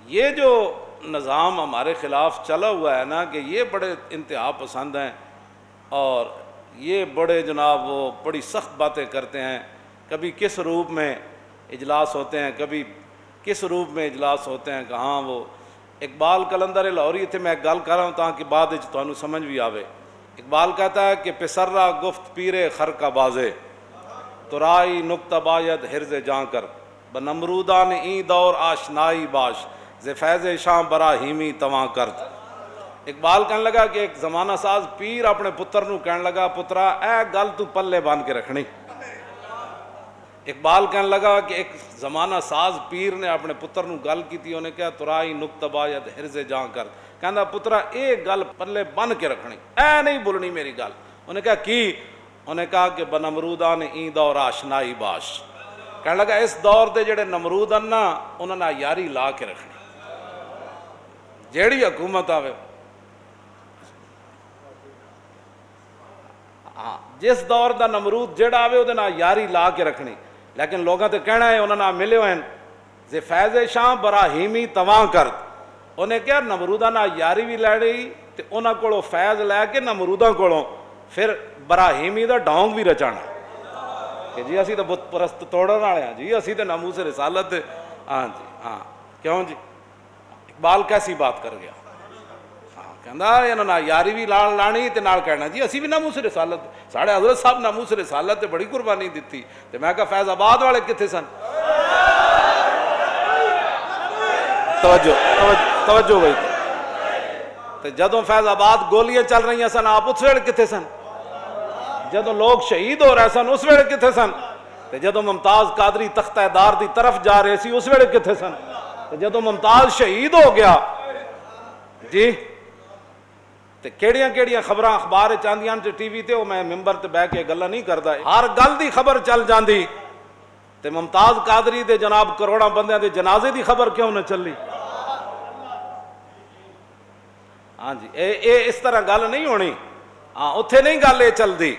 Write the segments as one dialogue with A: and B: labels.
A: یہ جو نظام ہمارے خلاف چلا ہوا ہے نا کہ یہ بڑے انتہا پسند ہیں اور یہ بڑے جناب وہ بڑی سخت باتیں کرتے ہیں. کبھی کس روپ میں اجلاس ہوتے ہیں, کبھی کس روپ میں اجلاس ہوتے ہیں. کہاں وہ اقبال کلندر لاہوری تھے, میں ایک گل کر رہا ہوں تاکہ بعد تمہیں سمجھ بھی آوے. اقبال کہتا ہے کہ پسرا گفت پیرے خر کا بازے ترائی نکتہ باید حرز جاں کر بنمرودان این دور آشنائی باش ز فیض شام براہیمی تواں کرد. اقبال کہنے لگا کہ ایک زمانہ ساز پیر اپنے پتر نو کہنے لگا پترا اے گل تو پلے باندھ کے رکھنی. اقبال کہنے لگا کہ ایک زمانہ ساز پیر نے اپنے پتر نو گل کی تھی, انہیں کہا ترائی نکتہ باید حرز جاں کر. کہندا پترا اے گل پلے بن کے رکھنی, اے نہیں بولنی میری گل. انہیں کہا کی؟ انہیں کہا کہ بنمرودان این دور آشنائی باش. کہنے لگا اس دور دے جڑے نمرود ہیں نا انہوں نے یاری لا کے رکھنی. جیڑی حکومت آوے, ہاں جس دور دا نمرود جڑا آوے وہ یاری لا کے رکھنی. لیکن لوگوں تے کہنا ہے انہوں نے ملے ہوئے ہیں زی فیض شاہ براہیمی تواں کرد. انہیں کیا نمرودہ نہ یاری بھی لے رہی تے انہاں کولوں فیض لے کے نمروداں کولوں پھر براہیمی دا ڈونگ بھی رچانا کہ جی اسی تو بت پرست توڑن والے ہیں جی, اسی تو ناموس رسالت. ہاں جی ہاں کیوں جی اقبال کیسی بات کر گیا. ہاں کہندا انہاں نہ یاری بھی لانی تے نال کہنا جی اسی بھی ناموس رسالت. ساڑھے حضرت صاحب ناموس رسالت تے بڑی قربانی دیتی. تے میں کہا فیض آباد والے کتنے سن؟ توجہ ہوئی. تے جدوں فیض آباد گولیاں چل رہی سن آپ اس ویلے کتنے سن؟ جدوں لوگ شہید ہو رہے سن اس ویلے کتنے سن؟ تے جدوں ممتاز قادری تختہ دار دی طرف جا رہے سی اس ویلے کتنے سن؟ تے جدوں ممتاز شہید ہو گیا جی تے کیڑیاں کیڑیاں خبراں اخبار چاندیاں تے ٹی وی تے او میں ممبر تے بیٹھ کے گلاں نہیں کردا, ہر گل دی خبر چل جاندی. تے ممتاز قادری دے جناب کروڑاں بندیاں دے جنازے دی خبر کیوں نہ چلی؟ ہاں جی اے اس طرح گل نہیں ہونی. ہاں اتھے نہیں گل اے چلدی.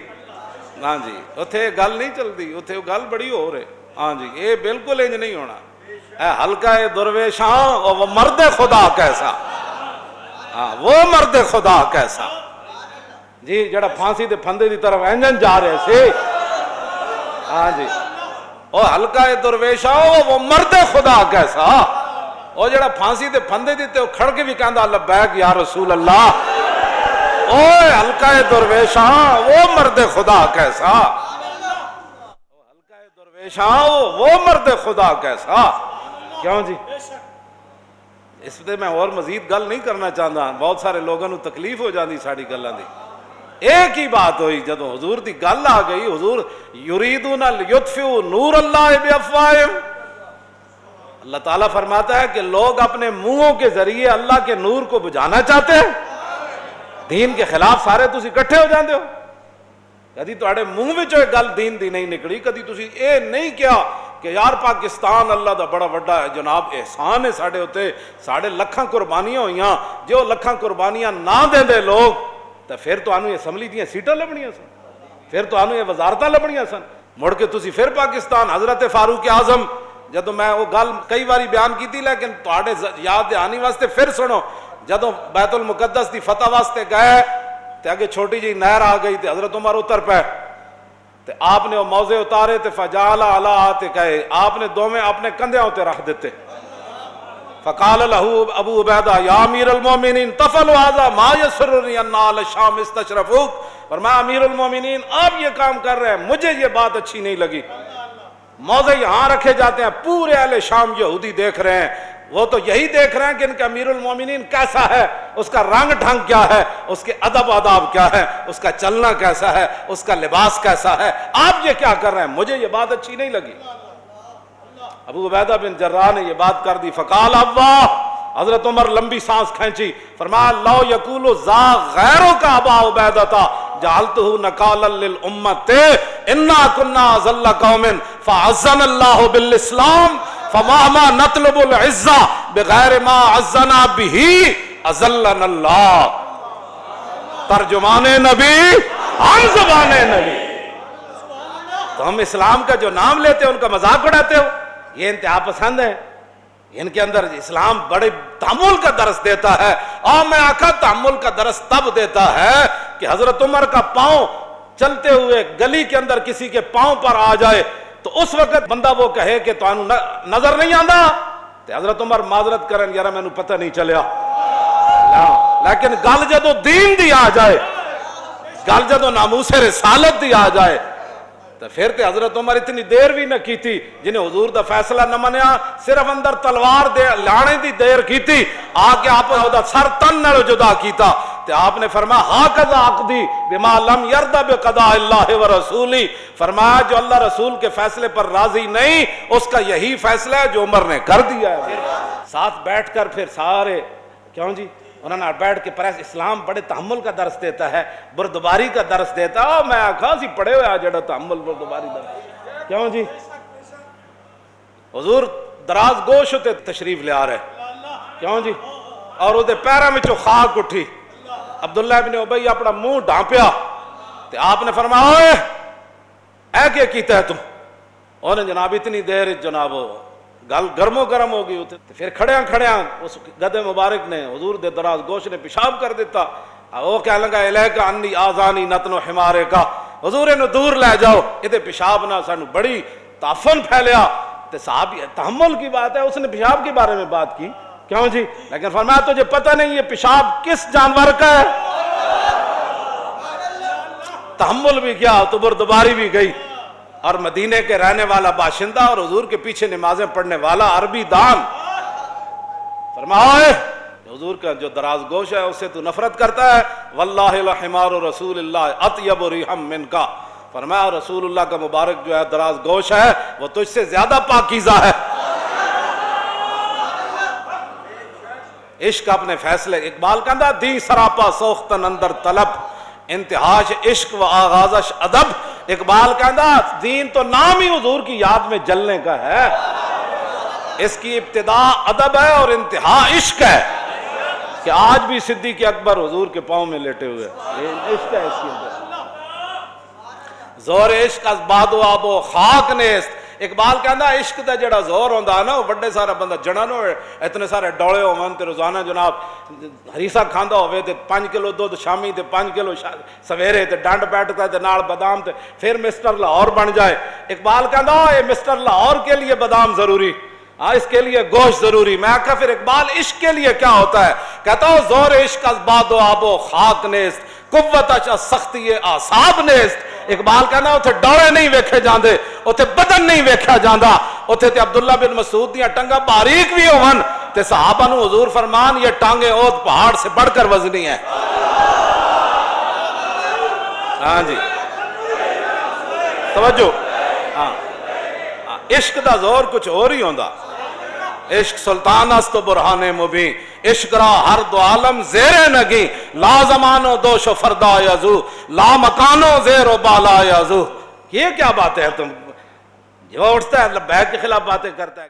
A: ہاں جی اتھے گل نہیں چلدی, اتھے گل بڑی ہو رہے. ہاں جی اے بالکل انج نہیں ہونا. اے حلقہ درویشاں وہ مرد خدا کیسا, ہاں وہ مرد خدا کیسا جی جڑا پھانسی دے پھندے دی طرف انجن جا رہے سے. ہاں جی وہ حلقہ درویشاں وہ مرد خدا کیسا, وہ جڑا پھانسی دے پھندے دی تے کھڑ کے بھی کہندا لبیک یا رسول اللہ. اوے حلقہ درویشاں وہ مرد خدا کیسا, حلقہ درویشاں وہ مرد خدا کیسا. کیوں جی اس پہ میں اور مزید گل نہیں کرنا چاہتا, بہت سارے لوگوں کو تکلیف ہو جاتی ساری گلاں دی. ایک ہی بات ہوئی جدو حضور دی گل آ گئی, حضور یریدون لیطفئوا نور اللہ بافواہہم. اللہ تعالیٰ فرماتا ہے کہ لوگ اپنے منہوں کے ذریعے اللہ کے نور کو بجھانا چاہتے ہیں. دین کے خلاف سارے تسی اکٹھے ہو جاندے ہو. کدی تواڈے منہ وچوں ایک گل دین دی نہیں نکلی, کدی تسی اے نہیں کیا کہ یار پاکستان اللہ دا بڑا وڈا ہے جناب, احسان ہے ساڈے اوتے, ساڈے لکھاں قربانیاں ہوئیاں, جو لکھاں قربانیاں نہ دیندے لوگ تے پھر تانوں اسمبلی دیاں سیٹاں لبنیاں سن, پھر تانوں یہ وزارتاں لبنیاں سن. مڑ کے تسی پھر پاکستان حضرت فاروق اعظم, جدو میں وہ گل کئی باری بیان کی تھی لیکن تواڈے یاد دہانی واسطے پھر سنو, جدو بیت المقدس دی فتح واسطے گئے تے اگے چھوٹی جی نہر آ گئی تے حضرت عمر اتر پے تے آپ نے وہ موزے اتارے تے فجعل علی عاتقہ, آپ نے دوویں اپنے کندھیاں تے رکھ دیتے. فقال له ابو عبیدہ یا امیر المومنین تفعلوا هذا ما يسرنی ان آل الشام استشرفوک. فرمایا امیر المومنین آپ یہ کام کر رہے ہیں, مجھے یہ بات اچھی نہیں لگی. موزے یہاں رکھے جاتے ہیں, پورے اہل شام یہودی دیکھ رہے ہیں, وہ تو یہی دیکھ رہے ہیں کہ ان کا امیر المومنین کیسا ہے, اس کا رنگ ڈھنگ کیا ہے, اس کے ادب آداب کیا ہے, اس کا چلنا کیسا ہے, اس کا لباس کیسا ہے. آپ یہ کیا کر رہے ہیں, مجھے یہ بات اچھی نہیں لگی. ابو عبیدہ بن جراح نے یہ بات کر دی. فقال اللہ, حضرت عمر لمبی سانس کھینچی, فرمایا لو یقول ذا غیروں کا ابا عبیدہ جعلتہ نکالا للامت انا کنا اذل قوم فعزنا اللہ بالاسلام فما نطلب العزہ بغیر ما عزنا به اذلنا اللہ. ترجمان نبی ہم زبان نبی. تو ہم اسلام کا جو نام لیتے ہیں ان کا مذاق اڑاتے ہو, یہ انتہا پسند ہے. ان کے اندر اسلام بڑے تحمل کا درس دیتا ہے. اور میں آقا تحمل کا درس تب دیتا ہے کہ حضرت عمر کا پاؤں چلتے ہوئے گلی کے اندر کسی کے پاؤں پر آ جائے تو اس وقت بندہ وہ کہے کہ تو نظر نہیں آندا، تو حضرت عمر معذرت کرن یار مینوں پتہ نہیں چلیا. لیکن گل جدو دین دی آ جائے، گل جدو ناموس رسالت دی آ جائے تو پھر تے حضرت عمر اتنی دیر بھی نہ کیتی، جنہیں حضور دا فیصلہ نہ منیا، صرف اندر تلوار دے لانے دی دیر کیتی، آ کے آپ دا سر تن نال جدا کیتا. تے آپ نے فرمایا ہاکذا عقدی بما لم یرضى بقضاء اللہ ورسولی، فرمایا جو اللہ رسول کے فیصلے پر راضی نہیں اس کا یہی فیصلہ ہے جو عمر نے کر دیا ہے. ساتھ بیٹھ کر پھر سارے کیوں جی انہوں نے بیٹھ کے پریس اسلام بڑے تحمل کا درس دیتا ہے، بردباری کا درس دیتا ہے. میں آخا سی پڑھے ہوئے جڑا تحمل بردباری درس کیوں جی. حضور دراز گوش ہوتے تشریف لے آ رہے کیوں جی، اور وہ پیروں میں خاک اٹھی. عبداللہ ابن ابی اپنا منہ ڈھانپیا تے آپ نے فرمایا اے اے کیا کیتا ہے تم. انہوں نے جناب اتنی دیر جناب گل گرمو گرم ہو گئی ہوتے. پھر کھڑیاں کھڑیاں اس گدے مبارک نے حضور دے دراز گوش نے پیشاب کر دیتا. وہ کہنے لگا الیک انی آذانی نتن حمارے کا، حضور انہوں دور لے جاؤ، یہ پیشاب نہ سانو بڑی تعفن پھیلیا. تے صحابی تحمل کی بات ہے، اس نے پیشاب کے بارے میں بات کی کیوں جی، لیکن فرمایا تجھے پتہ نہیں یہ پیشاب کس جانور کا ہے. تحمل بھی کیا تو بردباری بھی گئی. اور مدینے کے رہنے والا باشندہ اور حضور کے پیچھے نمازیں پڑھنے والا عربی دان فرمایا حضور کا جو دراز گوش ہے اس سے تو نفرت کرتا ہے. واللہ لحمار رسول اللہ اطیب ریحم من کا، فرمایا رسول اللہ کا مبارک جو ہے دراز گوش ہے وہ تجھ سے زیادہ پاکیزہ ہے. عشق اپنے فیصلے، اقبال کہندا دی سراپا سوختن اندر طلب، انتہاش عشق و آغازش ادب. اقبال کہندا دین تو نام ہی حضور کی یاد میں جلنے کا ہے، اس کی ابتدا ادب ہے اور انتہا عشق ہے. کہ آج بھی صدیق اکبر حضور کے پاؤں میں لیٹے ہوئے، عشق ہے اس کے اندر. زور عشق از باد و آب و خاک نیست. اقبال کہندا عشق دا جڑا زور ہوندا ہے نا وہ بڑے سارا بندہ جڑا نہ ہوئے، اتنے سارے ڈولے ہون تے روزانہ جناب ہریسا کھاندا ہوئے تے 5 کلو دودھ شامی تے 5 کلو سویرے تے ڈنڈ بیٹھتا تے نال بادام تے پھر مسٹر لاہور بن جائے. اقبال کہندا اے مسٹر لاہور کے لیے بادام ضروری، ہاں اس کے لیے گوشت ضروری. میں کہا پھر اقبال عشق کے لیے کیا ہوتا ہے؟ کہتا ہوں زور عشق از باد و آب و خاک نیست، قوت از سختی اعصاب نیست. اقبال کہنا اتھے ڈورے نہیں ویکھے جاندے، اتھے بدن نہیں ویکھا جاندا. اتھے تے عبداللہ بن مسعود دیاں ٹنگا باریک بھی ہون تے صحابہ نو حضور فرمان یہ ٹانگیں اوت پہاڑ سے بڑھ کر وزنی ہیں. ہاں جی توجہ. ہاں عشق دا زور کچھ اور ہی ہوندا. عشق سلطان است و برہان مبین، عشق را ہر دو عالم زیر نگی، لا زمانو دوش و فردا یزو، لا مکانو زیر و بالا یزو. یہ کیا بات ہے؟ تم جو اٹھتا ہے لبیک کے خلاف باتیں کرتا ہے.